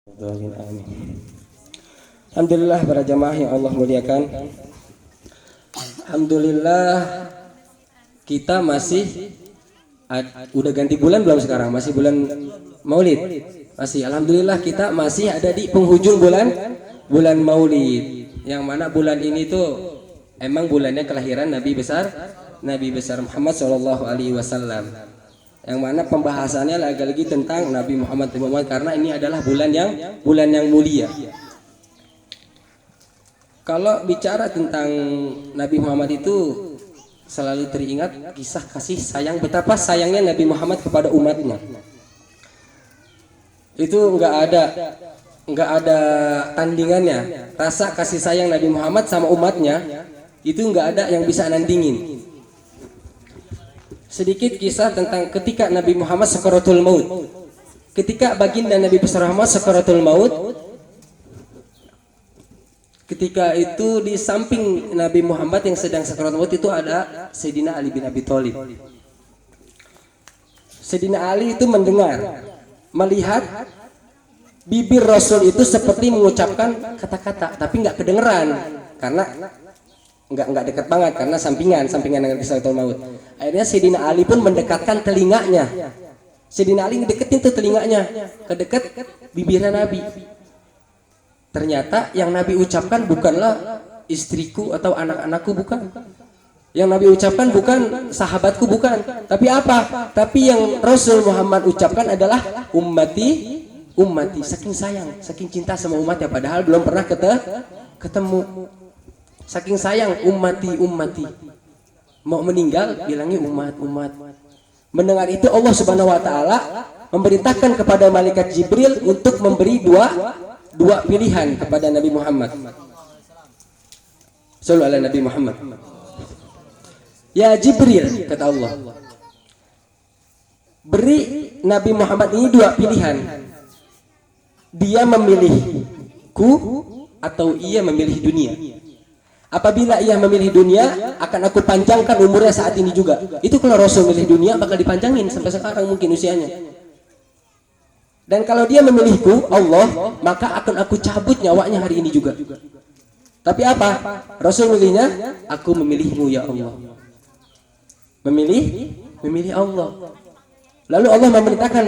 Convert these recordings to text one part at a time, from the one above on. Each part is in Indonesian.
Amin. Alhamdulillah para jamaah yang Allah muliakan. Alhamdulillah kita masih udah ganti bulan belum sekarang? Masih bulan Maulid. Masih. Alhamdulillah kita masih ada di penghujung bulan Maulid. Yang mana bulan ini tuh emang bulannya kelahiran Nabi besar Muhammad SAW. Yang mana pembahasannya lagi-lagi tentang Nabi Muhammad karena ini adalah bulan yang mulia. Kalau bicara tentang Nabi Muhammad itu selalu teringat kisah kasih sayang, betapa sayangnya Nabi Muhammad kepada umatnya. Itu enggak ada tandingannya. Rasa kasih sayang Nabi Muhammad sama umatnya itu enggak ada yang bisa nandingin. Sedikit kisah tentang ketika Nabi Muhammad sakaratul maut. Ketika baginda Nabi besar Muhammad sakaratul maut, ketika itu di samping Nabi Muhammad yang sedang sakaratul maut itu ada Sayyidina Ali bin Abi Thalib. Sayyidina Ali itu melihat bibir Rasul itu seperti mengucapkan kata-kata tapi nggak kedengeran karena nggak dekat banget karena sampingan dengan sakaratul maut. Akhirnya Sayyidina Ali pun mendekatkan telinganya. Sayyidina Ali ngedeketin tuh telinganya ke dekat bibirnya Nabi. Ternyata yang Nabi ucapkan bukanlah istriku atau anak-anakku, bukan. Yang Nabi ucapkan bukan sahabatku, bukan. Tapi apa? Tapi yang Rasul Muhammad ucapkan adalah ummati. Saking sayang, saking cinta sama umatnya padahal belum pernah ketemu. Saking sayang ummati. Mau meninggal bilangnya umat. Mendengar itu Allah Subhanahu wa taala memerintahkan kepada malaikat Jibril untuk memberi dua pilihan kepada Nabi Muhammad. Sallallahu alaihi Nabi Muhammad. Ya Jibril, kata Allah, beri Nabi Muhammad ini dua pilihan. Dia memilihku atau ia memilih dunia. Apabila ia memilih dunia, akan aku panjangkan umurnya saat ini juga. Itu kalau Rasul memilih dunia bakal dipanjangin sampai sekarang mungkin usianya. Dan kalau dia memilihku, Allah, maka akan aku cabut nyawanya hari ini juga. Tapi apa? Rasul memilihnya, aku memilihmu ya Allah. Memilih Allah. Lalu Allah memerintahkan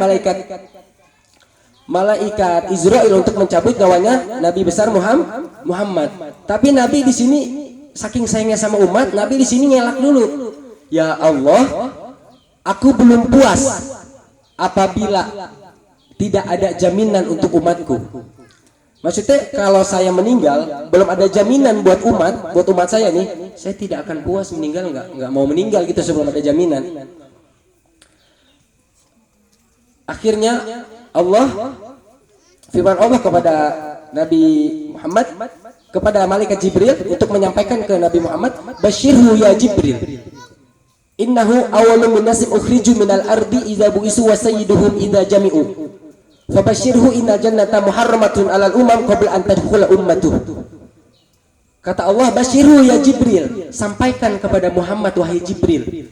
malaikat Israel untuk mencabut nyawanya Nabi besar Muhammad. Tapi Nabi di sini saking sayangnya sama umat, Nabi di sini ngelak dulu. Ya Allah, aku belum puas apabila tidak ada jaminan untuk umatku. Maksudnya kalau saya meninggal belum ada jaminan buat umat saya nih, saya tidak akan puas meninggal, nggak mau meninggal gitu sebelum ada jaminan. Akhirnya firman Allah kepada Nabi Muhammad, kepada malaikat Jibril untuk menyampaikan ke Nabi Muhammad, basyirhu ya Jibril, innahu awwalu minasib ukhriju minal ardi idza bu'isu wa sayyiduhum idza jami'u fabasyirhu inna jannata muharramatun alal umam qabla an tadkhula ummatuh. Kata Allah, basyirhu ya Jibril, sampaikan kepada Muhammad wahai Jibril,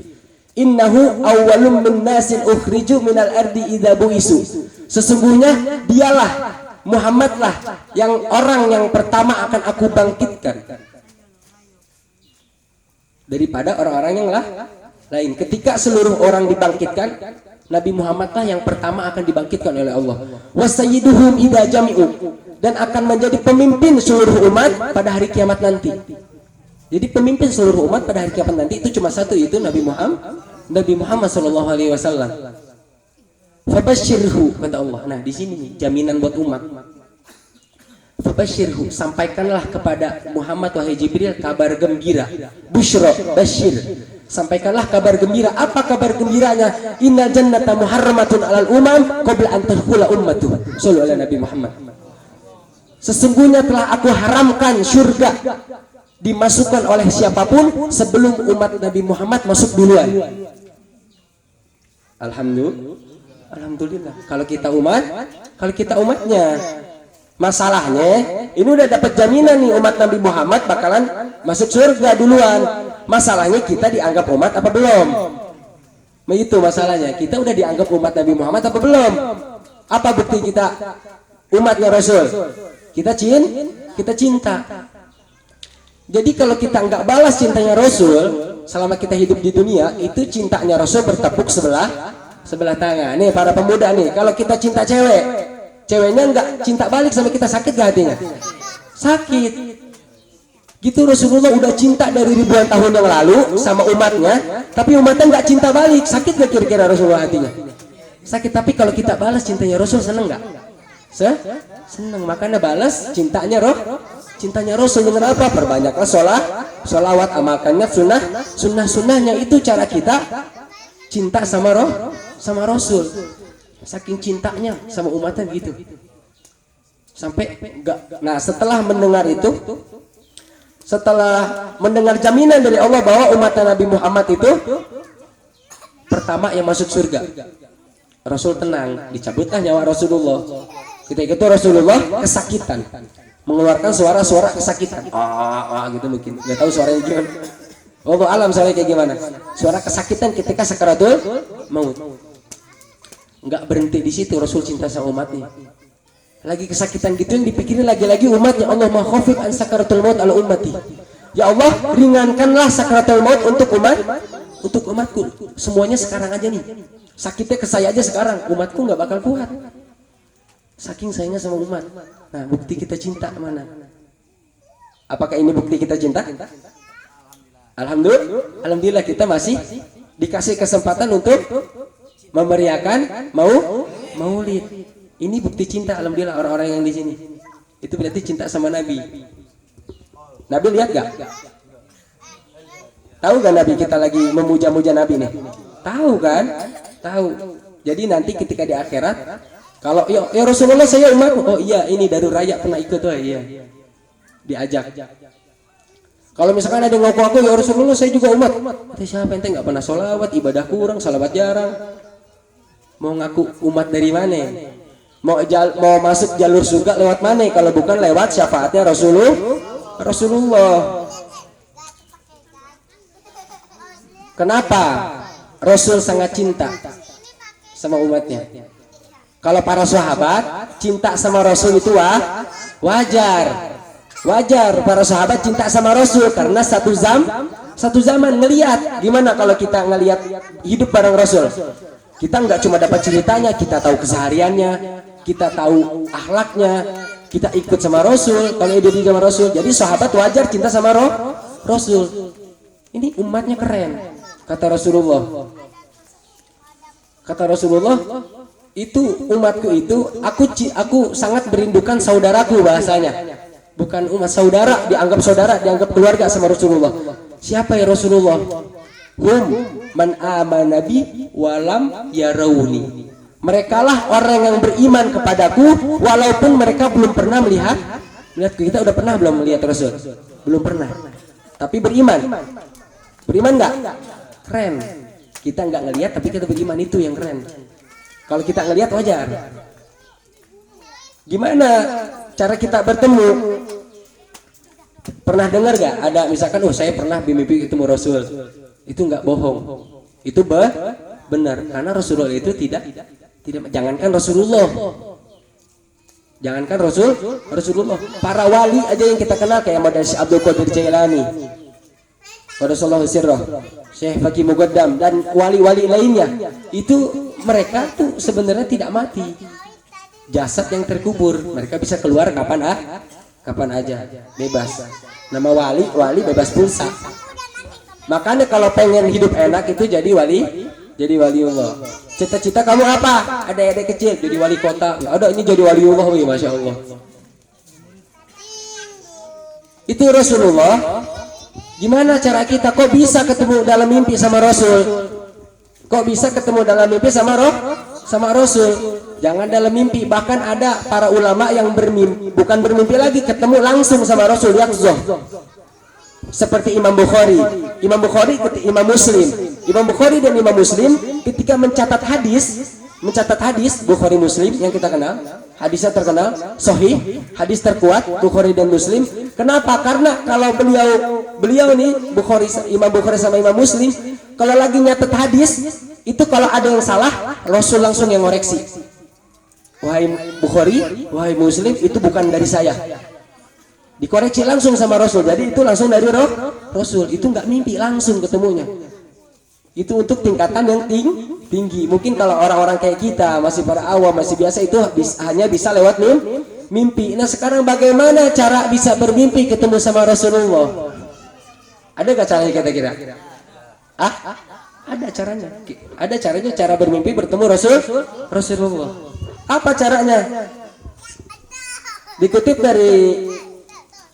innahu awwalum min nasin ukhriju minal ardi idza bu'isu, sesungguhnya dialah Muhammadlah yang orang yang pertama akan aku bangkitkan daripada orang-orang yang lain. Ketika seluruh orang dibangkitkan, Nabi Muhammadlah yang pertama akan dibangkitkan oleh Allah. Wasayyiduhum idza jami'u, dan akan menjadi pemimpin seluruh umat pada hari kiamat nanti. Jadi pemimpin seluruh umat pada hari kiamat nanti itu cuma satu, itu Nabi Muhammad sallallahu alaihi wasallam. Fabasyirhu, kata Allah. Nah, di sini nih jaminan buat umat. Fabasyirhu, sampaikanlah kepada Muhammad wahai Jibril kabar gembira. Busyra, basyir. Sampaikanlah kabar gembira. Apa kabar gembiranya? Innal jannata muharramatun alal umam qabla an tadkhula ummatuh. Sallallahu alaihi Nabi Muhammad. Sesungguhnya telah aku haramkan surga dimasukkan oleh siapapun sebelum umat Nabi Muhammad masuk duluan. Alhamdulillah. Kalau kita umatnya, masalahnya ini udah dapat jaminan nih umat Nabi Muhammad bakalan masuk surga duluan. Masalahnya kita dianggap umat apa belum? Itu masalahnya. Kita udah dianggap umat Nabi Muhammad apa belum? Apa bukti kita umatnya Rasul. Kita cinta. Jadi kalau kita nggak balas cintanya Rasul selama kita hidup di dunia, itu cintanya Rasul bertepuk sebelah tangan. Nih para pemuda nih, kalau kita cinta ceweknya nggak cinta balik sama kita, sakit gak hatinya? Sakit. Gitu Rasulullah udah cinta dari ribuan tahun yang lalu sama umatnya, tapi umatnya nggak cinta balik, sakit gak kira-kira Rasulullah hatinya? Sakit. Tapi kalau kita balas cintanya Rasul, seneng nggak? Seneng. Makanya balas cintanya Rasul dengan apa? Perbanyaklah sholawat, amalkannya sunnahnya. Itu cara kita cinta sama Rasul. Saking cintanya sama umatnya gitu. Sampai enggak. Nah, setelah mendengar jaminan dari Allah bahwa umat Nabi Muhammad itu pertama yang masuk surga, Rasul tenang, dicabutlah nyawa Rasulullah. Ketika itu Rasulullah kesakitan, mengeluarkan suara-suara kesakitan, gitu mungkin, nggak tahu suaranya gimana. Allah alam suaranya kayak gimana. Suara kesakitan ketika sakaratul maut. Nggak berhenti di situ, Rasul cinta sama umatnya. Lagi kesakitan gitu yang dipikirin lagi-lagi umatnya. Allah makhafif an sakaratul maut ala ummati. Ya Allah, ringankanlah sakaratul maut untuk umatku. Semuanya sekarang aja nih. Sakitnya ke saya aja sekarang, umatku nggak bakal kuat. Saking sayangnya sama umat. Nah, bukti kita cinta mana? Apakah ini bukti kita cinta? Alhamdulillah kita masih dikasih kesempatan untuk memeriahkan maulid. Ini bukti cinta, alhamdulillah orang-orang yang di sini. Itu berarti cinta sama Nabi. Nabi lihat gak? Tahu gak Nabi kita lagi memuja-muja Nabi nih? Tahu kan? Tahu. Jadi nanti ketika di akhirat, kalau ya Rasulullah saya umatmu, oh iya ini Darul Raya pernah ikut, oh iya, diajak. Kalau misalkan ada yang ngaku aku ya Rasulullah saya juga umat, tapi siapa ente nggak pernah sholawat, ibadah kurang, salawat jarang, mau ngaku umat dari mana? Mau masuk jalur surga lewat mana? Kalau bukan lewat syafaatnya Rasulullah. Kenapa Rasul sangat cinta sama umatnya? Kalau para sahabat cinta sama Rasul itu wajar para sahabat cinta sama Rasul karena satu zaman ngelihat. Gimana kalau kita ngelihat hidup bareng Rasul? Kita nggak cuma dapat ceritanya, kita tahu kesehariannya, kita tahu akhlaknya, kita ikut sama Rasul. Kalau hidup sama Rasul, jadi sahabat wajar cinta sama Rasul. Ini umatnya keren, kata Rasulullah. Itu umatku itu aku sangat merindukan saudaraku, bahasanya bukan umat, saudara, dianggap keluarga sama Rasulullah. Siapa ya Rasulullah? Hum man amana bi walam yarawni. Merekalah orang yang beriman kepadaku walaupun mereka belum pernah melihatku. Kita udah pernah belum melihat Rasul? Belum pernah. Tapi beriman nggak? Keren. Kita nggak ngelihat tapi kita beriman, itu yang keren. Kalau kita ngelihat wajar. Gimana cara kita bertemu? Pernah dengar gak? Ada misalkan, saya pernah bermimpi ketemu Rasul. Itu nggak bohong. Itu benar. Karena Rasulullah itu tidak. Jangankan Rasulullah. Rasulullah. Para wali aja yang kita kenal kayak model Syekh Abdul Qadir Jailani, Rasulullah Sirrah, Syekh Faqih Muqaddam dan wali-wali lainnya, itu mereka tuh sebenarnya tidak mati, jasad yang terkubur, mereka bisa keluar kapan aja, bebas. Nama wali bebas pulsa. Makanya kalau pengen hidup enak itu jadi waliullah. Cita-cita kamu apa? Ada adik kecil jadi wali kota, ada ini jadi waliullah, ya masya Allah. Itu Rasulullah. Gimana cara kita? Kok bisa ketemu dalam mimpi sama Rasul? Kok bisa ketemu dalam mimpi sama Rasul? Jangan dalam mimpi. Bahkan ada para ulama yang bukan bermimpi lagi, ketemu langsung sama Rasul yaqzah. Seperti Imam Bukhari, Imam Bukhari dan Imam Muslim ketika mencatat hadis Bukhari Muslim yang kita kenal, hadisnya terkenal, sahih, hadis terkuat Bukhari dan Muslim. Kenapa? Karena kalau beliau nih Imam Bukhari sama Imam Muslim, kalau lagi nyatet hadis itu kalau ada yang salah, Rasul langsung yang ngoreksi. wahai Bukhari, wahai Muslim, itu bukan dari saya. Dikoreksi langsung sama Rasul. Jadi itu langsung dari Rasul. Itu nggak mimpi, langsung ketemunya. Itu untuk tingkatan yang tinggi. Mungkin kalau orang-orang kayak kita masih para awam, masih biasa, itu hanya bisa lewat mimpi. Nah sekarang bagaimana cara bisa bermimpi ketemu sama Rasulullah? Ada gak caranya kira-kira? Ada caranya. Ada caranya, cara bermimpi bertemu Rasulullah. Apa caranya? Dikutip dari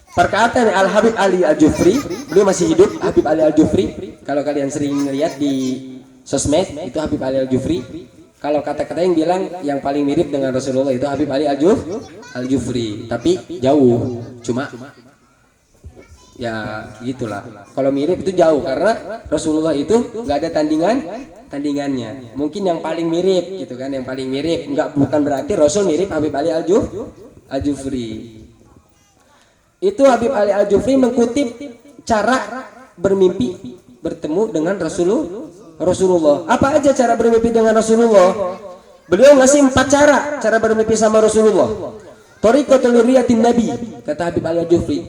perkataan Al-Habib Ali Al-Jufri, beliau masih hidup, Habib Ali Al-Jufri. Kalau kalian sering lihat di sosmed, itu Habib Ali Al-Jufri. Kalau kata-kata yang bilang yang paling mirip dengan Rasulullah itu Habib Ali Al-Jufri. Tapi jauh, cuma ya gitulah. Kalau mirip itu jauh, karena Rasulullah itu nggak ada tandingannya. Mungkin yang paling mirip gitu kan, yang paling mirip. Bukan berarti Rasul mirip Habib Ali Al-Jufri. Itu Habib Ali Al-Jufri mengutip cara bermimpi bertemu dengan Rasulullah. Apa aja cara bermimpi dengan Rasulullah? Beliau ngasih 4 cara bermimpi sama Rasulullah. Thariqatul liriyatin Nabi, kata Habib Ali Al-Jufri.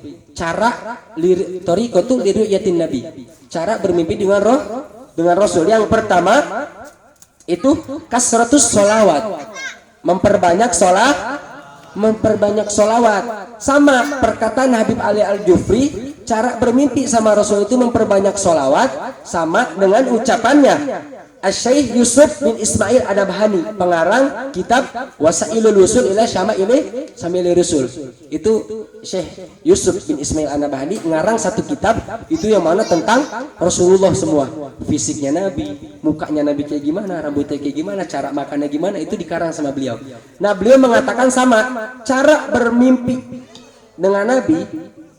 Thariqatul liriyatin Nabi. Cara bermimpi dengan Rasul. Yang pertama itu kasratus sholawat. Memperbanyak sholawat. Sama perkataan Habib Ali Al-Jufri, cara bermimpi sama Rasul itu memperbanyak sholawat, sama dengan ucapannya Asy-Syaikh Yusuf bin Ismail An-Nabhani, pengarang kitab Wasailul Wusul ila Syama'il Rasul. Itu Syekh Yusuf bin Ismail An-Nabhani ngarang satu kitab itu yang mana tentang Rasulullah semua. Fisiknya Nabi, mukanya Nabi kayak gimana, rambutnya kayak gimana, cara makannya gimana, itu dikarang sama beliau. Nah, beliau mengatakan sama cara bermimpi dengan Nabi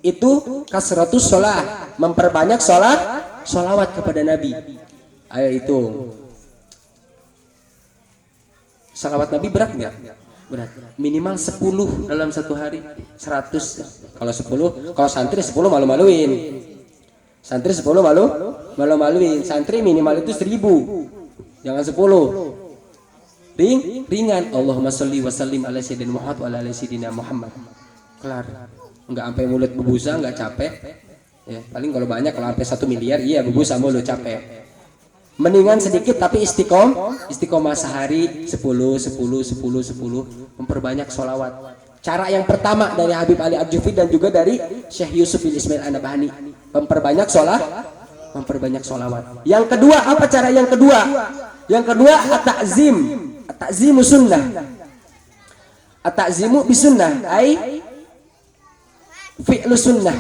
itu kasratus sholat, memperbanyak sholawat kepada Nabi. Ayo hitung. Sholawat Nabi berat nggak? Berat. Minimal 10 dalam satu hari. 100. Kalau 10, kalau santri 10 malu-maluin. Santri 10 malu-maluin. Santri minimal itu 1000. Jangan 10. Ringan. Allahumma sholli wa sallim ala sayyidina Muhammad wa ala sayyidina Muhammad. Kelar. Enggak sampai mulut berbusa, enggak capek. Ya, paling kalau banyak, kalau sampai 1 miliar, iya berbusa mulu capek. Mendingan sedikit tapi istiqomah sehari 10 memperbanyak sholawat. Cara yang pertama dari Habib Ali Al-Jufri dan juga dari Syekh Yusuf bin Ismail An-Nabhani, memperbanyak sholawat. Yang kedua, apa cara yang kedua? Yang kedua at-ta'zimu sunnah. At-ta'zimu bisunnah ai fi'lu sunnah.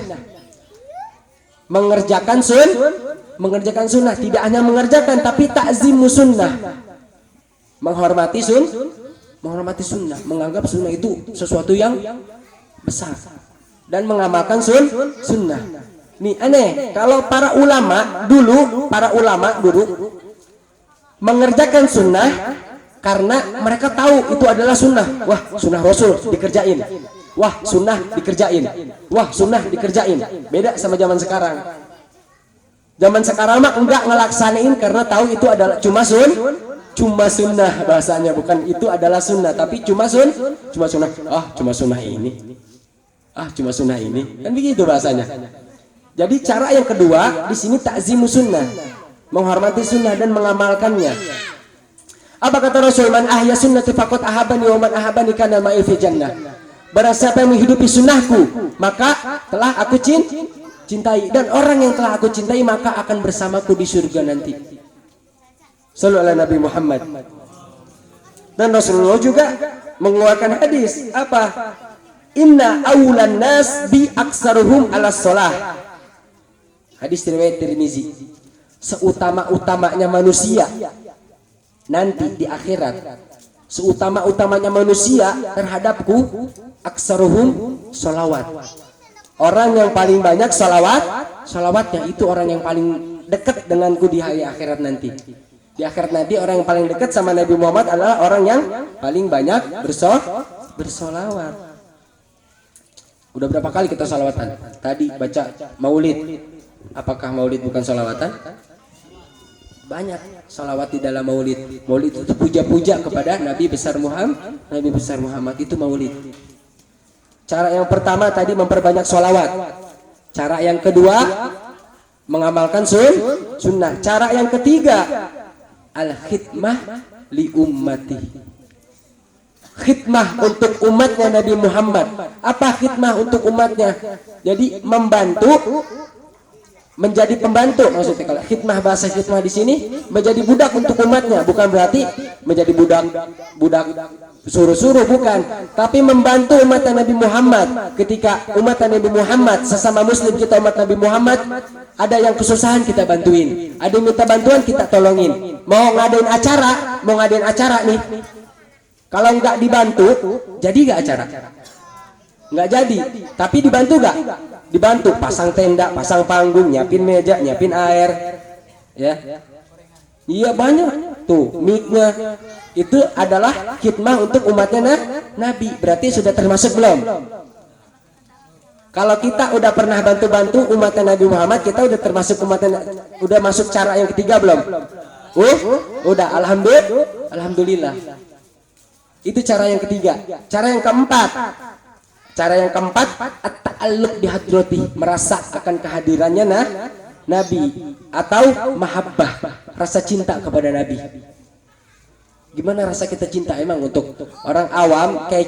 Mengerjakan sunnah, tidak hanya mengerjakan tapi ta'zimu sunnah. Menghormati sunnah, menganggap sunnah itu sesuatu yang besar dan mengamalkan sunnah. Nih aneh, kalau para ulama dulu mengerjakan sunnah karena mereka tahu itu adalah sunnah. Wah, sunnah Rasul dikerjain. Wah, sunnah dikerjain. Beda sama zaman sekarang. Zaman sekarang mah enggak ngelaksanain karena tahu itu adalah cuma sunnah bahasanya, bukan itu adalah sunnah, tapi cuma sunnah. Cuma sunnah ini. Kan begitu bahasanya. Jadi cara yang kedua di sini ta'zimu sunnah, menghormati sunnah dan mengamalkannya. Apa kata Rasul? Man ahya sunnati faqad ahabani wa man ahabani kana ma'i fi jannah. Barang siapa yang menghidupi sunnahku, maka telah aku cintai, dan orang yang telah aku cintai maka akan bersamaku di surga nanti. Sallu ala Nabi Muhammad. Dan Rasulullah juga mengeluarkan hadis apa? Inna awlan nas bi aksaruhum ala sholah. Hadis riwayat Tirmizi. Seutama-utamanya manusia nanti di akhirat, seutama-utamanya manusia terhadapku aksaruhum sholawat. Orang yang paling banyak sholawatnya itu orang yang paling dekat denganku di hari akhirat nanti. Di akhirat nanti orang yang paling dekat sama Nabi Muhammad adalah orang yang paling banyak bersolawat. Udah berapa kali kita sholawatan? Tadi baca maulid. Apakah maulid bukan sholawatan? Banyak salawat di dalam maulid. Maulid itu puja-puja kepada Nabi besar Muhammad. Nabi besar Muhammad itu maulid. Cara yang pertama tadi memperbanyak salawat. Cara yang kedua mengamalkan sunnah. Cara yang ketiga al-khidmah li ummati. Khidmah untuk umatnya Nabi Muhammad. Apa khidmah untuk umatnya? Jadi membantu, menjadi pembantu. Maksudnya kalau khidmah, bahasa khidmah di sini menjadi budak untuk umatnya, bukan berarti menjadi budak suruh-suruh, bukan, tapi membantu umat Nabi Muhammad. Ketika umat Nabi Muhammad, sesama muslim kita umat Nabi Muhammad, ada yang kesusahan kita bantuin, ada yang minta bantuan kita tolongin. Mau ngadain acara nih, kalau nggak dibantu jadi nggak acara, nggak jadi. Tapi dibantu nggak? Dibantu, pasang tenda, pasang panggung, nyiapin meja, nyiapin air, ya. Iya banyak tuh mic-nya. Itu adalah khidmah untuk umatnya Nabi. Berarti sudah termasuk belum? Kalau kita udah pernah bantu-bantu umatnya Nabi Muhammad, kita udah termasuk umatnya, udah masuk cara yang ketiga belum? Udah, alhamdulillah. Itu cara yang ketiga. Cara yang keempat at-ta'alluq bi hadrati, merasa akan kehadirannya Nabi, atau mahabbah, rasa cinta kepada Nabi. Gimana rasa kita cinta? Emang untuk orang awam kayak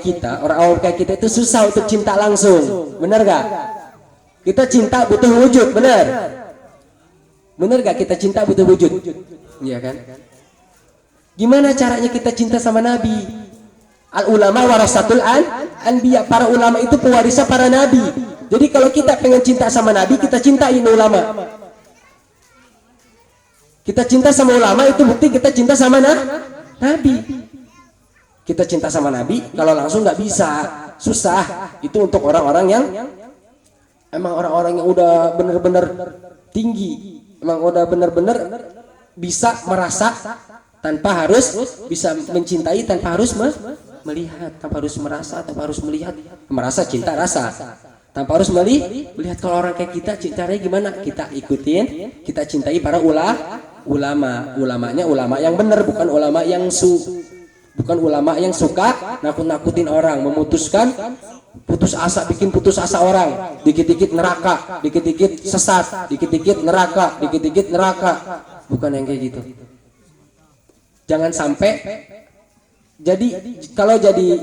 kita itu susah untuk cinta langsung, bener gak? Kita cinta butuh wujud, bener gak? Kita cinta butuh wujud, iya kan? Gimana caranya kita cinta sama Nabi? Al ulama warasatul anbiya, para ulama itu pewarisnya para nabi. Jadi kalau kita pengen cinta sama Nabi, kita cintain ulama. Kita cinta sama ulama itu bukti kita cinta sama Nabi. Kita cinta sama Nabi kalau langsung nggak bisa, susah. Itu untuk orang-orang yang emang orang-orang yang udah bener-bener tinggi, emang udah bener-bener bisa merasa tanpa harus, bisa mencintai tanpa harus melihat, tanpa harus merasa, tanpa harus melihat. Merasa cinta rasa tanpa harus melihat. Kalau orang kayak kita caranya gimana? Kita ikutin, kita cintai para ulamanya ulama yang benar, bukan ulama yang suka nakut-nakutin orang, memutuskan putus asa, bikin putus asa orang, dikit-dikit neraka, dikit-dikit sesat, dikit-dikit neraka, dikit-dikit neraka. Bukan yang kayak gitu. Jangan sampai. Jadi kalau jadi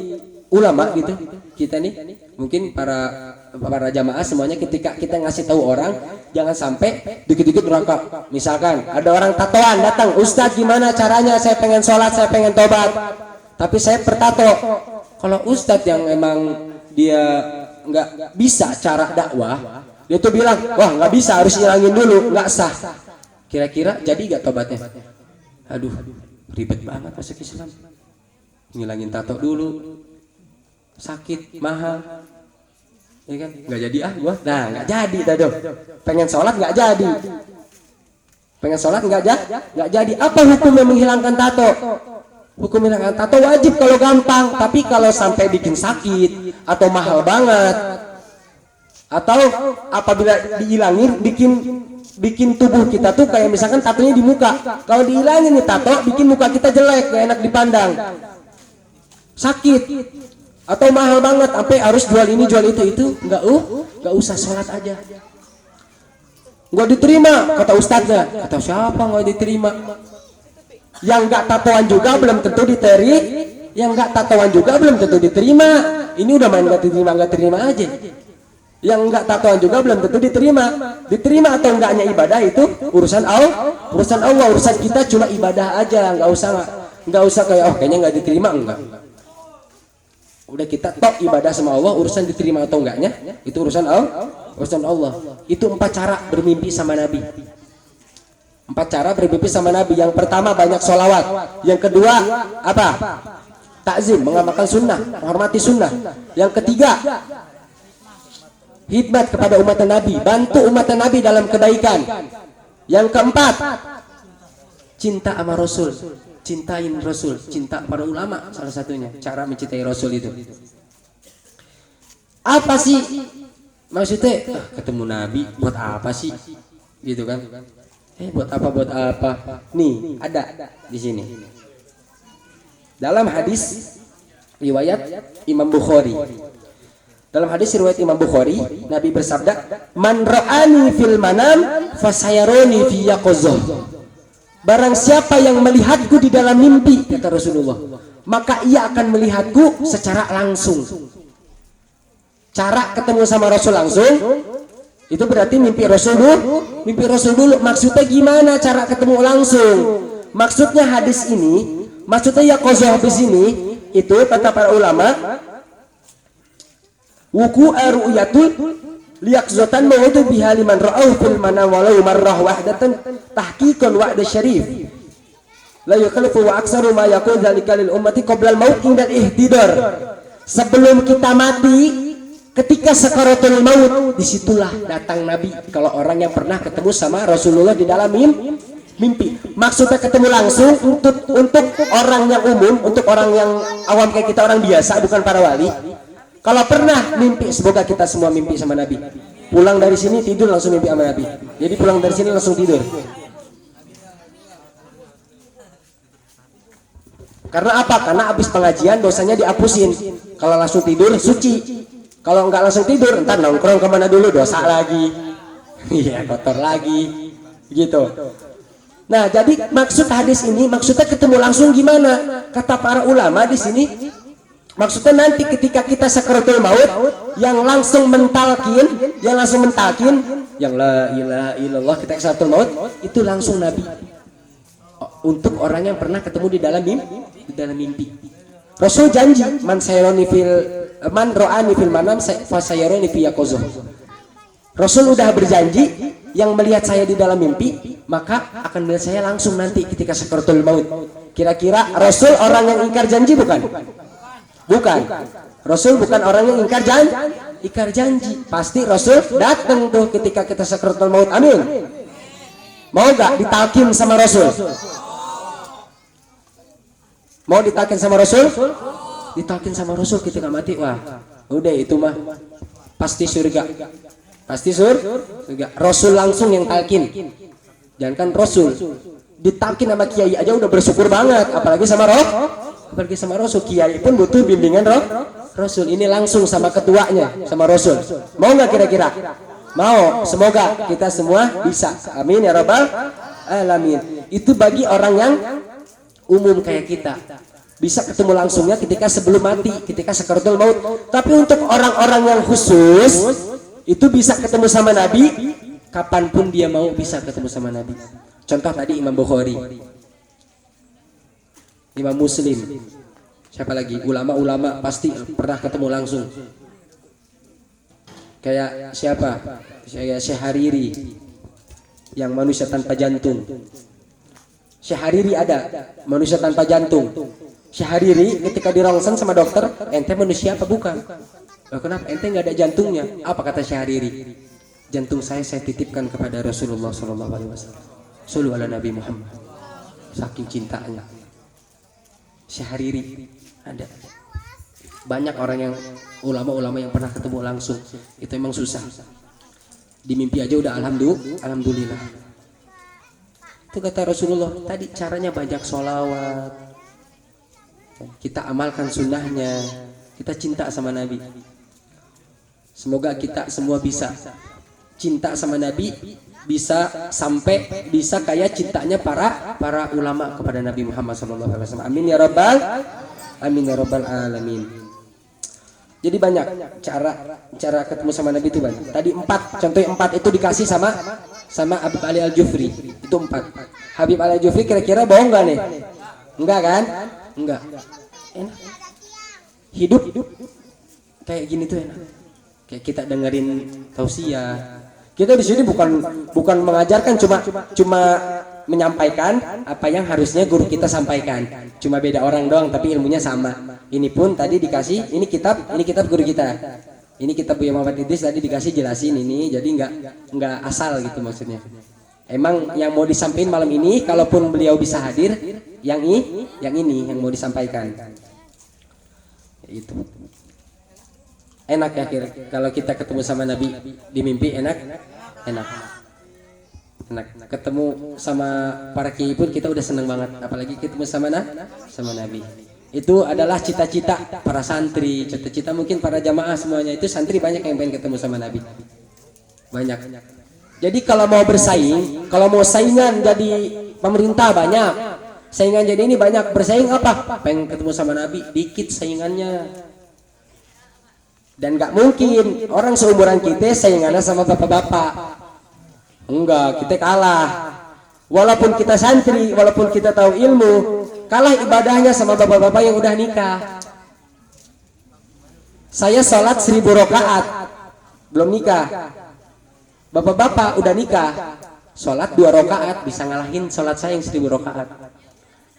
ulama gitu, kita nih mungkin para jamaah semuanya, ketika kita ngasih tahu orang, jangan sampai dikit-dikit neraka. Misalkan ada orang tatoan datang, Ustadz gimana caranya, saya pengen sholat, saya pengen tobat, tapi saya bertato. Kalau Ustadz yang emang dia nggak bisa cara dakwah, dia tuh bilang, wah nggak bisa, harus hilangin dulu, nggak sah. Kira-kira jadi nggak tobatnya? Aduh, ribet banget masuk Islam. Ngilangin tato dulu, sakit, mahal, ya kan? Nggak jadi gua. Nah, nggak jadi tado. Pengen sholat nggak jadi. Nggak jadi. Apa hukum yang menghilangkan tato? Hukum menghilangkan tato wajib kalau gampang, tapi kalau sampai bikin sakit atau mahal banget, atau apabila dihilangin bikin tubuh kita tuh kayak misalkan tatonya di muka. Kalau dihilangin nih tato, bikin muka kita jelek, gak enak dipandang. Sakit atau mahal banget sampai harus jual ini jual itu nggak usah, sholat aja. Nggak diterima kata ustadznya, kata siapa nggak diterima? Yang nggak tatoan juga belum tentu diterima. Ini udah main nggak terima aja. Yang nggak tatoan juga belum tentu diterima atau enggaknya ibadah itu urusan Allah. Urusan kita cuma ibadah aja, nggak usah kayak kayaknya nggak diterima, enggak. Udah kita tok ibadah sama Allah, urusan diterima atau enggaknya itu urusan Allah. Itu 4 cara bermimpi sama Nabi. 4 cara bermimpi sama Nabi. Yang pertama banyak sholawat. Yang kedua apa? Takzim, mengamalkan sunnah, menghormati sunnah. Yang ketiga khidmat kepada umat Nabi, bantu umat Nabi dalam kebaikan. Yang keempat cinta sama Rasul. Cintain Rasul, cinta para ulama salah satunya cara mencintai Rasul itu. Apa sih maksudnya? Ketemu Nabi buat apa sih? Gitu kan? Buat apa? Nih, ada di sini. Dalam hadis riwayat Imam Bukhari. Dalam hadis riwayat Imam Bukhari, Nabi bersabda, "Man ra'ani fil manam fasayaroni fi yaqظah." Barang siapa yang melihatku di dalam mimpi, kata Rasulullah, maka ia akan melihatku secara langsung. Cara ketemu sama Rasul langsung itu berarti mimpi Rasul dulu. Mimpi Rasul dulu. Maksudnya gimana cara ketemu langsung? Maksudnya hadis ini, maksudnya yaqظah di sini itu kata para ulama, wuku ru'yatul liyaqzatan mautu biha liman ra'ahu fil manam walau marrah wahdatan tahqiqan wa'da syarif. La yukallifu wa aksaru ma yaqul dzalika lil ummati qabla al maut indal ihtidar. Sebelum kita mati, ketika sakaratul maut, disitulah datang Nabi. Kalau orang yang pernah ketemu sama Rasulullah di dalam mimpi. Maksudnya ketemu langsung untuk orang yang umum, untuk orang yang awam kayak kita, orang biasa, bukan para wali. Kalau pernah mimpi, semoga kita semua mimpi sama Nabi. Pulang dari sini tidur langsung mimpi sama Nabi. Jadi pulang dari sini langsung tidur. Karena apa? Karena habis pengajian dosanya dihapusin. Kalau langsung tidur suci. Kalau nggak langsung tidur, entar nongkrong kemana dulu, dosa lagi, iya kotor lagi, gitu. Nah, jadi maksud hadis ini, maksudnya ketemu langsung gimana? Kata para ulama di sini, maksudnya nanti ketika kita sakaratul maut, yang langsung mentalkin, yang la ilaha illallah, kita sakaratul maut, itu langsung Nabi. Untuk orang yang pernah ketemu di dalam mimpi. Rasul janji, man ro'ani fil manam fasayaroni fi yaqظah. Rasul udah berjanji, yang melihat saya di dalam mimpi maka akan melihat saya langsung nanti ketika sakaratul maut. Kira-kira Rasul orang yang ingkar janji bukan? Bukan. Rasul bukan orang yang ingkar janji. Pasti Rasul datang tuh ketika kita sakaratul maut. Amin. Mau gak ditalkin sama Rasul? Mau ditalkin sama Rasul? Ditalkin sama Rasul ketika mati, wah udah itu mah pasti surga, surga. Rasul langsung yang talkin, jangankan Rasul, ditalkin sama kiai aja udah bersyukur banget, apalagi sama Rasul. Kiai pun butuh bimbingan Rasul. Ini langsung sama ketuanya, sama Rasul. Mau nggak kira-kira? Mau. Semoga kita semua bisa, amin ya rabbal alamin. Itu bagi orang yang umum kayak kita, bisa ketemu langsungnya ketika sebelum mati, ketika sakaratul maut. Tapi untuk orang-orang yang khusus, itu bisa ketemu sama Nabi kapanpun dia mau, bisa ketemu sama Nabi. Contoh tadi Imam Bukhari, Imam Muslim, siapa lagi? Ulama-ulama pasti pernah ketemu langsung. Kayak siapa? Kayak Syekh Hariri, yang manusia tanpa jantung. Syekh Hariri ada, manusia tanpa jantung. Syekh Hariri ketika dirongsen sama dokter, ente manusia apa bukan? Kenapa? Ente nggak ada jantungnya. Apa kata Syekh Hariri? Jantung saya titipkan kepada Rasulullah SAW. Sallu ala Nabi Muhammad. Saking cintanya. Syekh Hariri ada. Banyak orang yang ulama-ulama yang pernah ketemu langsung. Itu emang susah. Di mimpi aja udah alhamdulillah. Itu kata Rasulullah, tadi caranya banyak sholawat, kita amalkan sunnahnya, kita cinta sama Nabi. Semoga kita semua bisa cinta sama Nabi, bisa sampai bisa kayak cintanya para ulama kepada Nabi Muhammad SAW. Amin ya rabbal alamin. Jadi banyak cara ketemu sama Nabi itu banyak. Tadi 4, contohnya 4 itu dikasih sama Habib Ali Al-Jufri. Itu 4. Habib Ali Al-Jufri kira-kira bohong nggak nih? Enggak kan? Enggak. Enak. Hidup kayak gini tuh enak. Kayak kita dengerin tausiah. Kita di sini bukan mengajarkan, cuma menyampaikan apa yang harusnya guru kita sampaikan. Cuma beda orang doang, tapi ilmunya sama. Ini pun tadi dikasih, ini kitab guru kita. Ini kitab Buya Muhammad Idris tadi dikasih jelasin ini, jadi nggak asal gitu maksudnya. Emang yang mau disampaikan malam ini, kalaupun beliau bisa hadir, yang ini yang mau disampaikan. Itu enak ya kalau kita ketemu sama Nabi di mimpi, enak. Enak. Ketemu sama para kiai pun kita udah seneng banget, apalagi ketemu sama Nabi. Itu adalah cita-cita para santri, cita-cita mungkin para jamaah semuanya. Itu santri banyak yang pengen ketemu sama Nabi. Banyak. Jadi kalau mau bersaing, kalau mau saingan jadi pemerintah banyak. Saingan jadi ini banyak, bersaing apa? Pengen ketemu sama Nabi, dikit saingannya. Dan gak mungkin orang seumuran kita saingannya sama bapak-bapak. Enggak, kita kalah. Walaupun kita santri, walaupun kita tahu ilmu, kalah ibadahnya sama bapak-bapak yang udah nikah. Saya sholat 1000 rakaat belum nikah. Bapak-bapak udah nikah, sholat 2 rakaat bisa ngalahin sholat saya yang 1000 rakaat.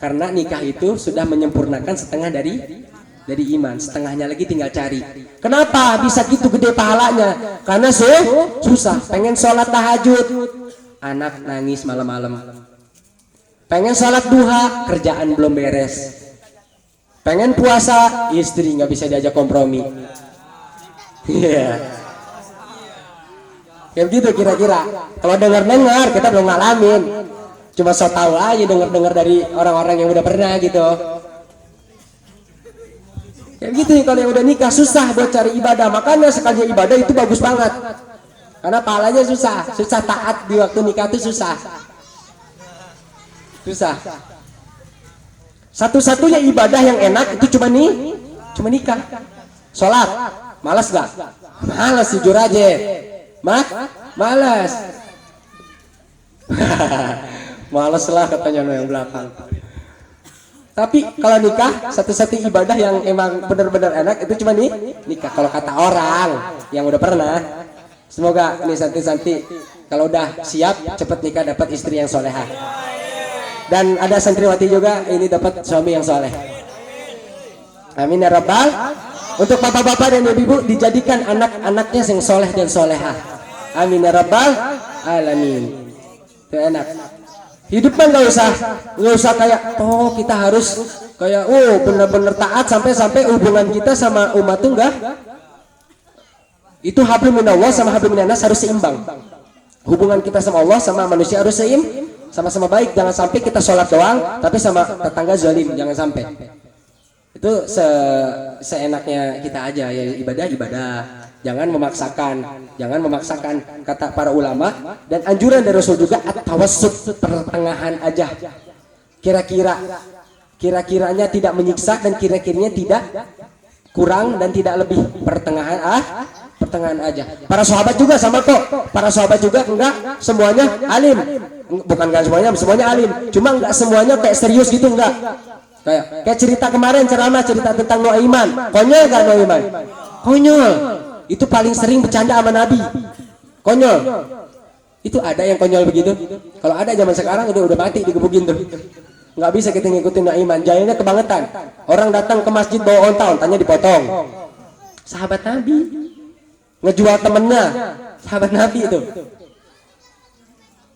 Karena nikah itu sudah menyempurnakan setengah dari iman, setengahnya lagi tinggal cari. Kenapa bisa gitu gede pahalanya? Karena susah. Pengen sholat tahajud, anak nangis malam-malam. Pengen sholat duha, kerjaan belum beres. Pengen puasa, istri nggak bisa diajak kompromi. Iya. Ya begitu kira-kira. Kalau dengar-dengar kita belum ngalamin. Cuma so tahu aja dengar-dengar dari orang-orang yang udah pernah gitu. Ya begitu nih, kalau yang udah nikah susah buat cari ibadah. Makanya sekali ibadah itu bagus banget. Karena pahalanya susah taat di waktu nikah itu susah. Satu-satunya ibadah yang enak itu cuma nikah. Sholat, malas gak? Malas, jujur aja. Malas. Malas lah katanya yang belakang. Tapi kalau nikah, satu-satunya ibadah yang emang benar-benar enak itu cuma nikah. Kalau kata orang yang udah pernah, semoga nih santi-santi kalau udah siap cepet nikah dapat istri yang solehah. Dan ada santriwati juga ini dapat suami yang soleh. Amin ya rabbal. Untuk bapak-bapak dan ibu-ibu dijadikan anak-anaknya yang soleh dan solehah. Amin ya rabbal alamin. Itu enak. Hidup kan nggak usah kayak kita harus kayak bener-bener taat sampai hubungan kita sama umat tuh enggak. Itu hablum minallah sama hablum minannas harus seimbang. Hubungan kita sama Allah sama manusia harus sama-sama baik. Jangan sampai kita sholat doang tapi sama tetangga zalim, jangan sampai. Itu seenaknya kita aja ya, ibadah. Jangan memaksakan kata para ulama, dan anjuran dari Rasul juga at-tawassut, pertengahan aja. Kira-kiranya tidak menyiksa dan kira-kiranya tidak kurang dan tidak lebih, pertengahan aja. Para sahabat juga sama kok. Para sahabat juga enggak semuanya alim. Bukan enggak semuanya alim. Cuma enggak semuanya kayak serius gitu, enggak. Kayak cerita kemarin ceramah cerita tentang Nuaiman. Konyol enggak Nuaiman? Konyol. Itu paling sering bercanda sama Nabi. Konyol. Itu ada yang konyol begitu. Kalau ada zaman sekarang udah mati digebukin tuh. Nggak bisa kita ngikutin Nuaiman. Jayanya kebangetan. Orang datang ke masjid bawa ontanya dipotong. Sahabat Nabi ngejual temennya. Sahabat Nabi itu.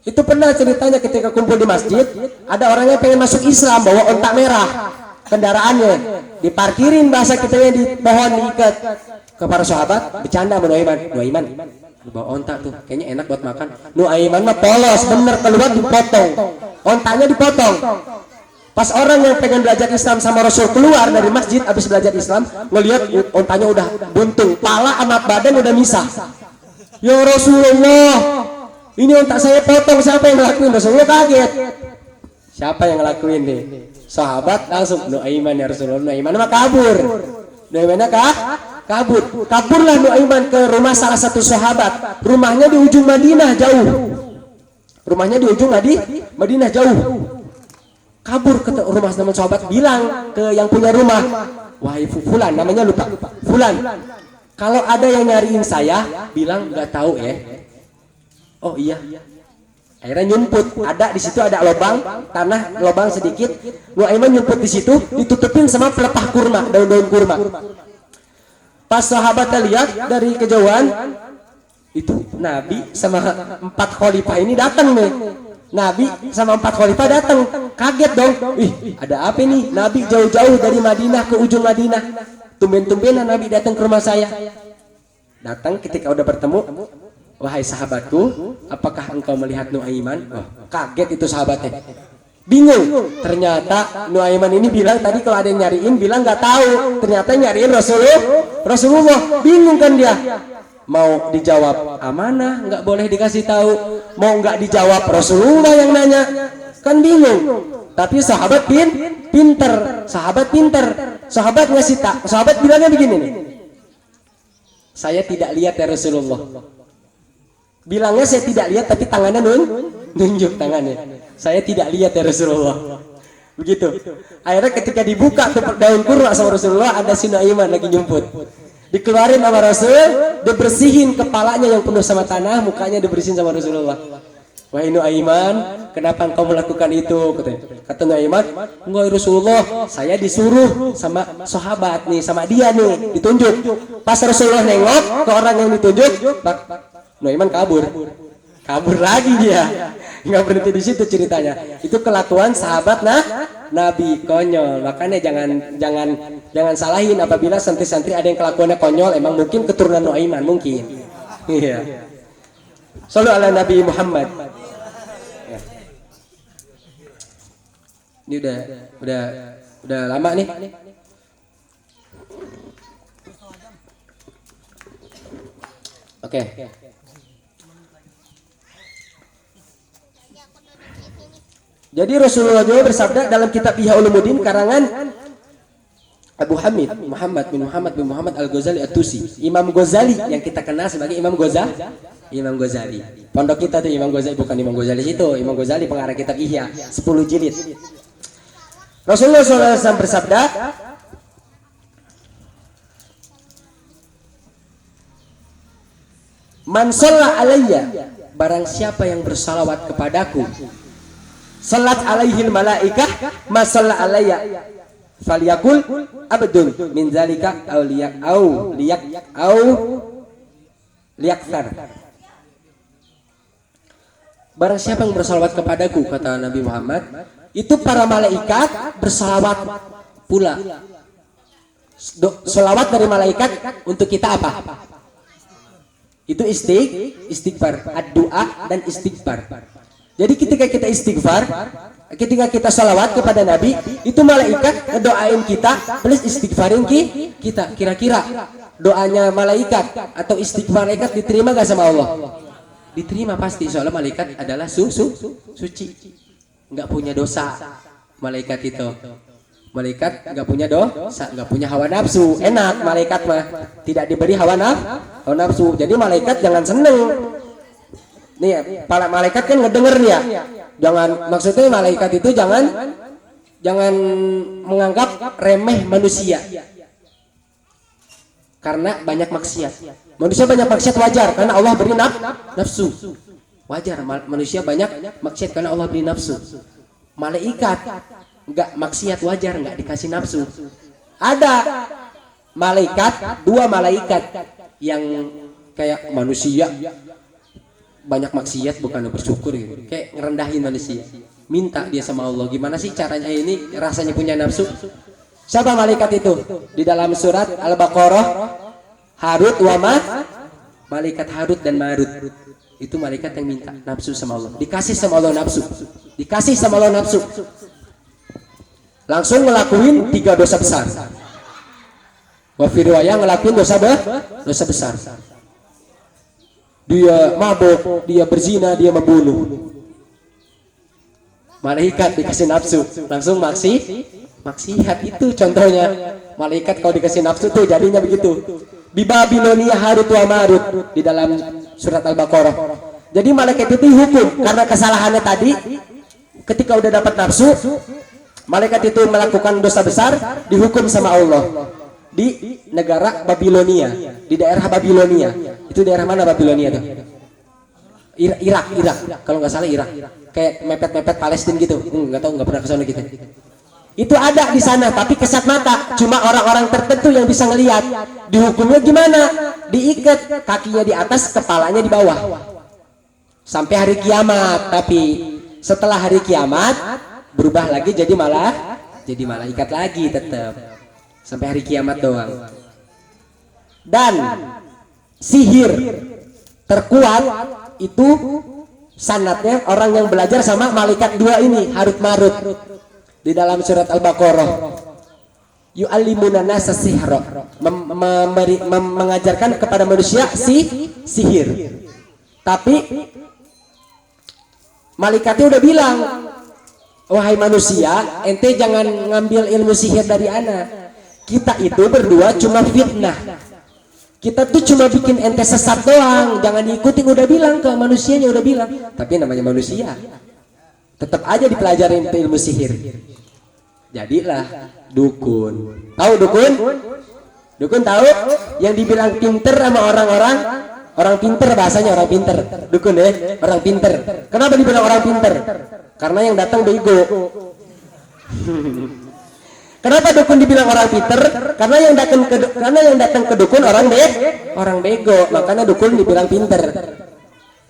Itu pernah ceritanya ketika kumpul di masjid, ada orang yang pengen masuk Islam bawa onta merah kendaraannya, diparkirin bahasa kita di pohon diikat. Ke para sahabat bercanda sama Nuaiman bawa onta tuh kayaknya enak buat makan. Nuaiman mah polos bener, keluar dipotong, ontanya dipotong. Pas orang yang pengen belajar Islam sama Rasul keluar dari masjid habis belajar Islam, ngelihat ontanya udah buntung, pala sama badan udah misah. Ya Rasulullah, ini onta saya potong, siapa yang ngelakuin? Rasulullah kaget. Siapa yang ngelakuin nih? Sahabat langsung Nuaiman ya Rasulullah. Nuaiman mah kabur. Nuaiman kaburlah Nuaiman ke rumah salah satu sahabat. Rumahnya di ujung Madinah jauh. Madinah jauh. Kabur ke rumah teman sahabat, bilang ke yang punya rumah, wahai Fulan, namanya lupa. Fulan, kalau ada yang nyariin saya, bilang nggak tahu ya. Oh iya. Akhirnya nyumput, di situ ada lubang sedikit. Nuaiman nyumput di situ, ditutupin sama pelepah kurma, daun-daun kurma. Pas sahabatnya lihat dari kejauhan, itu Nabi sama 4 khalifah ini datang nih. Nabi sama 4 khalifah datang, kaget dong. Ada apa nih? Nabi jauh-jauh dari Madinah ke ujung Madinah. Tumben-tumbenan Nabi datang ke rumah saya. Datang ketika udah bertemu, wahai sahabatku, apakah engkau melihat Nuaiman? Oh, kaget itu sahabatnya, bingung. Ternyata Nuaiman ini bilang tadi kalau ada yang nyariin bilang nggak tahu, ternyata nyariin Rasulullah. Bingung kan dia, mau dijawab amanah nggak boleh dikasih tahu, mau nggak dijawab Rasulullah yang nanya, kan bingung. Tapi sahabat pinter, sahabat ngasih tak, sahabat bilangnya begini nih, saya tidak lihat ya Rasulullah. Bilangnya saya tidak lihat, tapi tangannya nunjuk tangannya, saya tidak lihat ya Rasulullah. Begitu. Akhirnya ketika dibuka tuh daun kurma sama Rasulullah, ada si Nuaiman lagi nyumput. Dikeluarin sama Rasul, dibersihin kepalanya yang penuh sama tanah, mukanya dibersihin sama Rasulullah. Wahai Nuaiman, kenapa engkau melakukan itu? Kata Nuaiman, enggak Rasulullah, saya disuruh sama sahabat nih, sama dia nih, ditunjuk. Pas Rasulullah nengok ke orang yang ditunjuk, Nuaiman kabur lagi dia. Nggak berhenti di situ ceritanya. Itu kelakuan sahabat Nabi konyol. Makanya jangan salahin apabila santri-santri ada yang kelakuannya konyol. Emang mungkin keturunan Nuaiman mungkin. Iya. Shallu ala Nabi Muhammad. Ya. Ini udah lama nih. Oke. Jadi Rasulullah juga bersabda dalam kitab Ihya Ulumuddin karangan Abu Hamid Muhammad bin Muhammad Al-Ghazali At-Tusi. Imam Ghazali yang kita kenal sebagai Imam Ghazali. Pondok kita tuh Imam Ghazali, bukan Imam Ghazali situ. Imam Ghazali pengarang kitab Ihya 10 jilid. Rasulullah SAW bersabda, "Man shalla alayya, barang siapa yang bersalawat kepadaku, salat alaihil malaikah ma shalla alayya falyakul abdun min zalika au liyakthar." Barang siapa yang bersalawat kepadaku, kata Nabi Muhammad, itu para malaikat bersalawat pula. Salawat dari malaikat untuk kita apa? Itu istighfar, ad-doa dan istighfar. Jadi ketika kita istighfar, ketika kita salawat kepada Nabi, itu malaikat ngedoain kita plus istighfarin kita. Kira-kira doanya malaikat atau istighfar malaikat diterima gak sama Allah? Diterima pasti, soalnya malaikat adalah suci, nggak punya dosa. Malaikat itu, malaikat nggak punya dosa, nggak punya hawa nafsu. Enak malaikat mah, tidak diberi hawa nafsu. Jadi malaikat jangan seneng. Nih, para malaikat kan ngedenger nih ya. Maksudnya malaikat itu jangan menganggap remeh manusia. Karena banyak maksiat. Manusia banyak maksiat wajar karena Allah beri nafsu. Wajar manusia banyak maksiat karena Allah beri nafsu. Malaikat enggak maksiat wajar, enggak dikasih nafsu. Ada dua malaikat yang kayak manusia banyak maksiat bukan bersyukur gitu. Kayak ngerendahin manusia. Minta dia sama Allah, gimana sih caranya ini rasanya punya nafsu? Siapa malaikat itu? Di dalam surat Al-Baqarah, Harut wa malaikat Harut dan Marut. Itu malaikat yang minta nafsu sama Allah. Dikasih sama Allah nafsu. Langsung ngelakuin 3 dosa besar. Wa fi riwayah ngelakuin dosa besar. Dia mabuk, dia berzina, dia membunuh. Malaikat dikasih nafsu, langsung maksiat. Itu contohnya. Malaikat kalau dikasih nafsu tuh jadinya begitu. Di Babilonia Harut wa Marut di dalam surat Al-Baqarah. Jadi malaikat itu dihukum karena kesalahannya tadi. Ketika udah dapat nafsu, malaikat itu melakukan dosa besar, dihukum sama Allah di negara Babilonia, di daerah Babilonia. Itu daerah mana Babilonia tuh? Irak. Kalau nggak salah Irak. Kayak mepet-mepet Palestina gitu. Nggak tahu, nggak pernah ke sana gitu. Itu ada di sana, tapi kesat mata. Cuma orang-orang tertentu yang bisa ngelihat. Dihukumnya gimana? Diikat, kakinya di atas, kepalanya di bawah. Sampai hari kiamat. Tapi setelah hari kiamat berubah lagi jadi malaikat lagi tetap. Sampai hari kiamat doang. Dan sihir terkuat itu sanadnya orang yang belajar sama malaikat dua ini, Harut Marut, di dalam surat Al-Baqarah. Yu'allimuna nasa sihra, mengajarkan kepada manusia sihir. Tapi malaikatnya udah bilang, wahai manusia, ente jangan ngambil ilmu sihir dari ana. Kita itu berdua cuma fitnah. Kita tuh cuma bikin ente sesat doang, jangan diikutin, udah bilang ke manusianya, udah bilang. Tapi namanya manusia, tetap aja dipelajarin ilmu sihir. Jadilah dukun. Tahu dukun? Dukun tahu? Yang dibilang pinter sama orang-orang, orang pinter bahasanya orang pinter. Dukun ya, orang pinter. Kenapa dibilang orang pinter? Karena yang datang bego. Kenapa dukun dibilang orang pinter? Karena yang datang ke dukun orang bego. Makanya dukun dibilang pinter.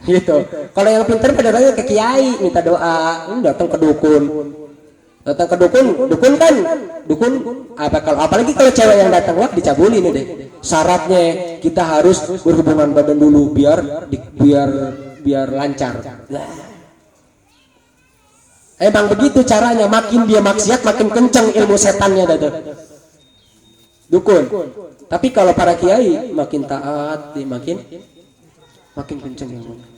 Gitu. Kalau yang pinter pada datang ke kiai minta doa, ini datang ke dukun. Datang ke dukun kan apa, kalau apalagi kalau cewek yang datang, wah dicabulin deh. Syaratnya kita harus berhubungan badan dulu biar lancar. Emang begitu caranya, makin dia maksiat makin kencang ilmu setannya dah. Dukun. Tapi kalau para kiai makin taat, makin kencang ilmunya.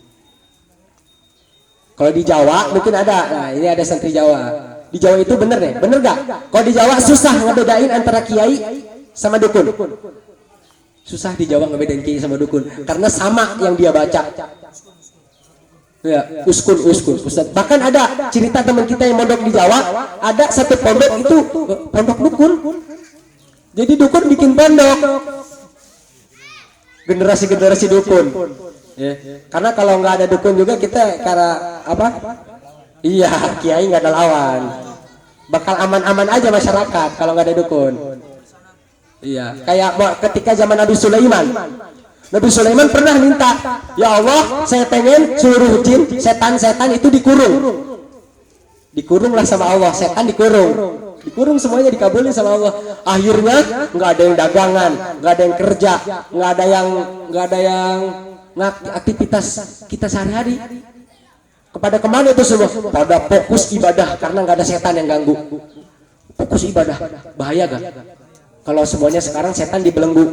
Kalau di Jawa mungkin ada. Nah, ini ada santri Jawa. Di Jawa itu bener deh, bener gak? Kalau di Jawa susah ngebedain antara kiai sama dukun. Susah di Jawa ngebedain kiai sama dukun, karena sama yang dia baca. Ya, uskun. Ustaz. Bahkan ada cerita teman kita yang mondok di Jawa, ada satu pondok itu pondok dukun. Jadi dukun bikin pondok. Generasi dukun. Ya. Karena kalau nggak ada dukun juga kita karena apa? Iya, kiai nggak ada lawan. Bakal aman-aman aja masyarakat kalau nggak ada dukun. Iya, kayak ketika zaman Nabi Sulaiman. Nabi Sulaiman pernah minta, ya Allah, saya pengen seluruh jin, setan-setan itu dikurung. Dikurunglah sama Allah, setan dikurung. Dikurung semuanya, dikabulin sama Allah. Akhirnya nggak ada yang dagangan, nggak ada yang kerja, nggak ada yang aktivitas kita sehari-hari. Kepada kemana itu semua? Pada fokus ibadah, karena nggak ada setan yang ganggu. Fokus ibadah, bahaya gak? Kalau semuanya sekarang setan dibelenggu,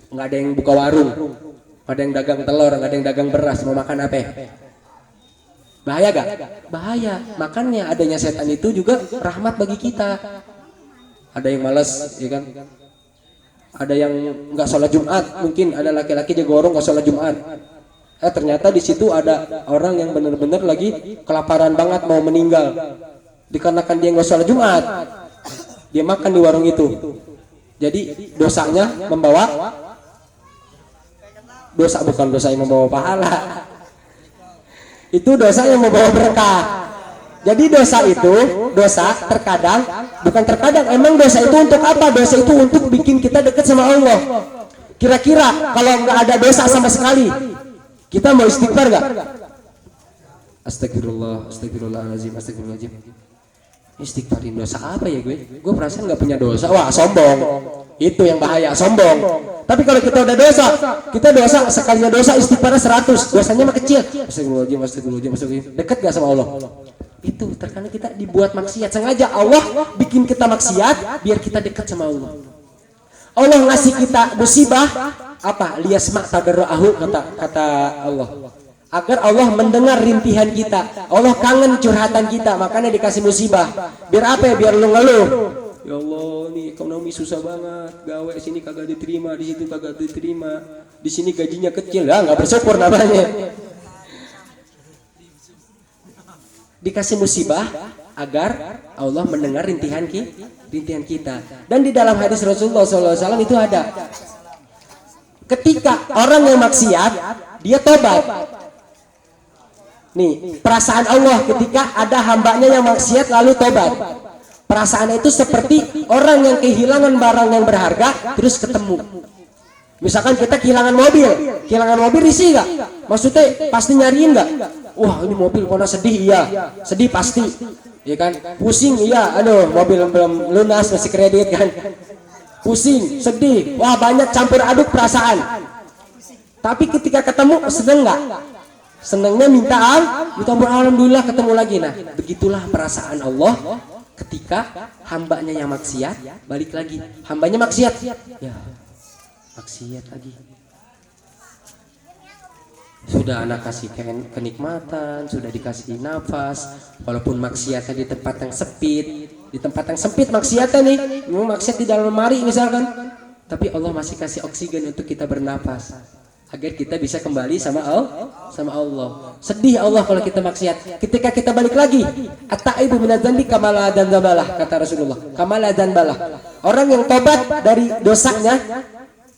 nggak ada yang buka warung, nggak ada yang dagang telur, nggak ada yang dagang beras, mau makan apa? Bahaya gak? Bahaya. Makanya adanya setan itu juga rahmat bagi kita. Ada yang malas, ya kan? Ada yang nggak sholat Jumat, mungkin ada laki-laki jagorong nggak sholat Jumat. Ternyata di situ ada orang yang benar-benar lagi kelaparan banget mau meninggal. Dikarenakan dia nggak sholat Jumat, dia makan di warung itu. Jadi dosanya membawa dosa, bukan dosa yang membawa pahala. Itu dosa yang membawa berkah. Jadi dosa itu, terkadang, bukan terkadang, emang dosa itu untuk apa? Dosa itu untuk bikin kita dekat sama Allah. Kira-kira kalau nggak ada dosa sama sekali, kita mau istighfar gak? Astagfirullahaladzim. Istighfarin dosa apa ya gue? Gue perasaan gak punya dosa. Wah, sombong. Itu yang bahaya, sombong. Tapi kalau kita udah dosa, sekalinya dosa istighfarnya 100, dosanya mah kecil. Astagfirullahaladzim. Dekat gak sama Allah? Itu terkadang kita dibuat maksiat. Sengaja Allah bikin kita maksiat biar kita dekat sama Allah. Allah ngasih kita musibah apa? Liyasma tadarru'ahu, kata Allah. Agar Allah mendengar rintihan kita. Allah kangen curhatan kita, makanya dikasih musibah. Biar apa ya? Biar lu ngeluh. Ya Allah, nih ekonomi susah banget. Gawe sini kagak diterima, di situ kagak diterima. Di sini gajinya kecil, ya nggak bersyukur namanya. Dikasih musibah agar Allah mendengar rintihan kita. Dan di dalam hadis Rasulullah SAW itu ada, ketika orang yang maksiat dia tobat. Nih, perasaan Allah ketika ada hambanya yang maksiat lalu tobat. Perasaan itu seperti orang yang kehilangan barang yang berharga terus ketemu. Misalkan kita kehilangan mobil risih gak? Maksudnya pasti nyariin gak? Wah, ini mobil kona sedih, iya. Sedih pasti, ya kan? Pusing, iya. Aduh, mobil belum lunas, masih kredit kan? Pusing, sedih, wah banyak campur aduk perasaan. Tapi ketika ketemu seneng nggak? Senengnya minta ampun, alhamdulillah ketemu lagi. Nah, begitulah perasaan Allah ketika hambanya yang maksiat balik lagi. Hambanya maksiat, ya maksiat lagi. Sudah anak kasih kenikmatan, sudah dikasih nafas, walaupun maksiatnya di tempat yang sempit maksiatnya nih, maksiat di dalam lemari misalkan, tapi Allah masih kasih oksigen untuk kita bernapas agar kita bisa kembali sama Allah. Sedih Allah kalau kita maksiat. Ketika kita balik lagi, at-taibu minadz-dzambi kamala dzambalah, kata Rasulullah. Kamala dzambalah. Orang yang tobat dari dosanya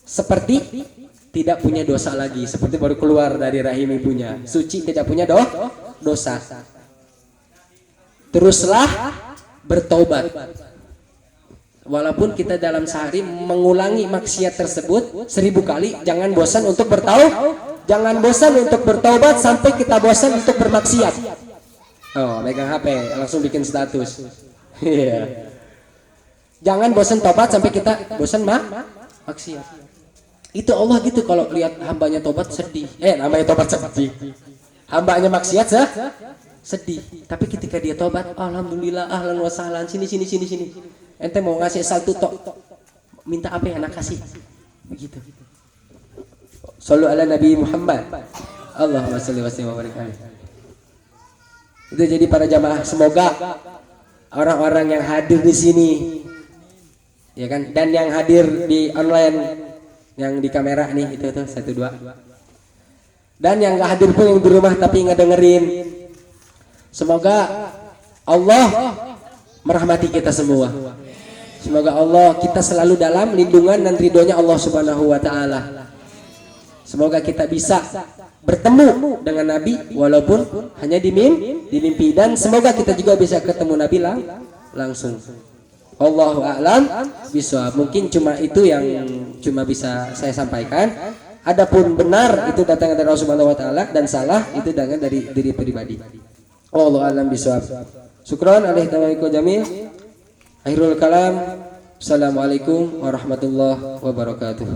seperti tidak punya dosa lagi, seperti baru keluar dari rahim ibunya, suci, tidak punya dosa. Teruslah bertobat. Walaupun kita dalam sehari mengulangi maksiat tersebut 1000 kali, jangan bosan untuk bertobat sampai kita bosan untuk bermaksiat. Oh, megang HP langsung bikin status. Iya. Jangan bosan tobat sampai kita bosan maksiat. Itu Allah gitu, kalau lihat hambanya tobat sedih. Namanya tobat sedih. Hambanya maksiat sedih. Tapi ketika dia tobat, alhamdulillah, ahlan wa sahlan, sini. Ente mau ngasih satu minta apa yang anak kasih, begitu. Shallu ala Nabi Muhammad. Allahumma shalli wa sallim wa barik alaihi. Itu jadi para jamaah, semoga orang-orang yang hadir di sini, ya kan, dan yang hadir di online, yang di kamera nih, itu 1 2, dan yang nggak hadir pun yang di rumah tapi nggak dengerin, semoga Allah merahmati kita semua. Semoga Allah kita selalu dalam lindungan dan ridhonya Allah Subhanahu wa taala. Semoga kita bisa bertemu dengan Nabi walaupun hanya di mimpi, dan semoga kita juga bisa ketemu Nabi langsung. Allahu a'lam bishawab. Mungkin cuma itu yang cuma bisa saya sampaikan. Adapun benar itu datang dari Allah Subhanahu wa taala dan salah itu datang dari diri pribadi. Allahu a'lam bishawab. Syukran alaihi tawaiku jamil. Akhirul kalam. Assalamualaikum warahmatullahi wabarakatuh.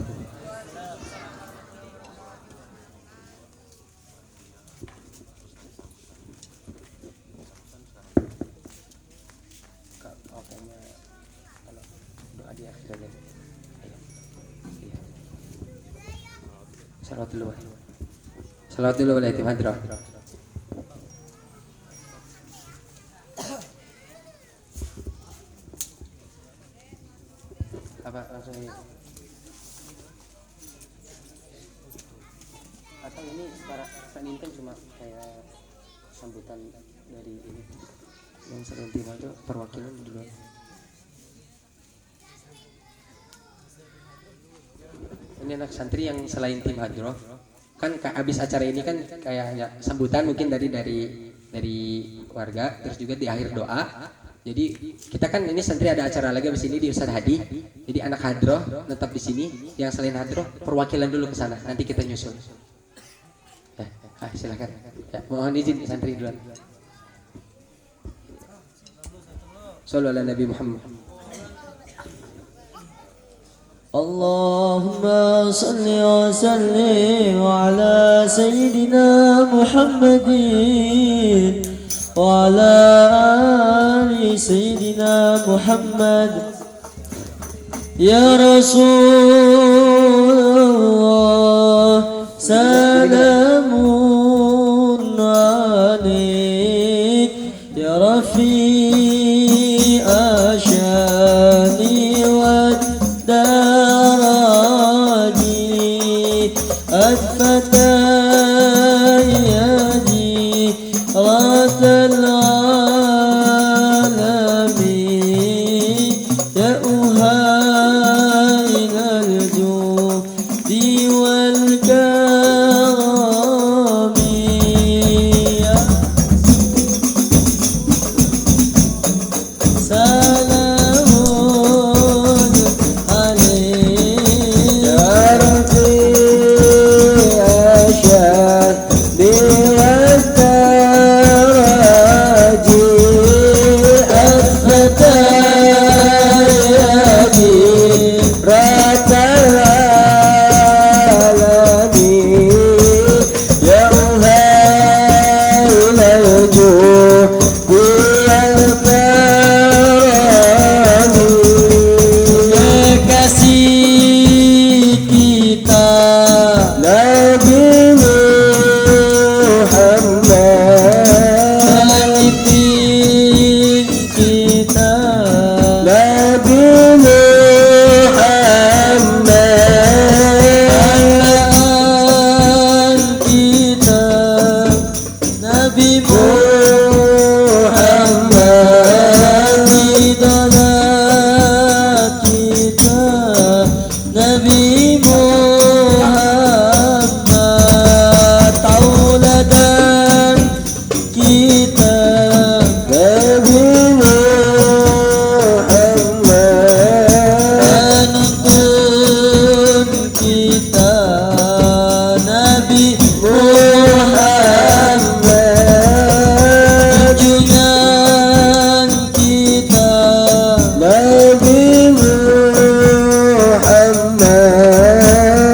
Salawat dulu oleh tim hadrah. Apa langsung ini? Atau ini para saninten cuma kayak sambutan dari ini yang sering tim itu perwakilan dulu. Ini anak santri yang selain tim hadroh kan habis acara ini kan kayaknya sambutan mungkin dari warga, terus juga di akhir doa. Jadi kita kan ini santri ada acara lagi di sini di Ustadz Hadi. Jadi anak hadroh tetap di sini, yang selain hadroh perwakilan dulu ke sana. Nanti kita nyusul. Ya, silakan. Ya, mohon izin santri duluan. Shallallahu ala Nabi Muhammad. Allahumma salli wa sallim ala Sayyidina Muhammadin wa ala ali Sayyidina Muhammad. Ya Rasulullah, salamun alaik, ya Rafi ashani wa daraji, adfata yadi ratal alamin, ya uhail al-judi wal karami, salamun alaik, ya Rabbi ashad pemimpin kita, Nabi Muhammad, Tuhan kita, Nabi Muhammad, idola kita, Nabi Muhammad, tauladan kita, Nabi Muhammad, penuntun kita, Nabi Muhammad, junjungan kita, Nabi Muhammad,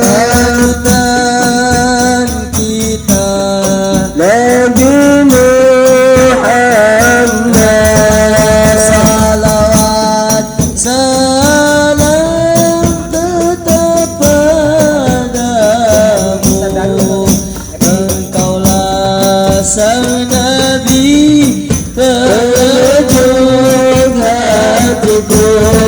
panutan kita, Nabi Muhammad, salawat salam tetap padamu, engkaulah sang Nabi terjun hatiku.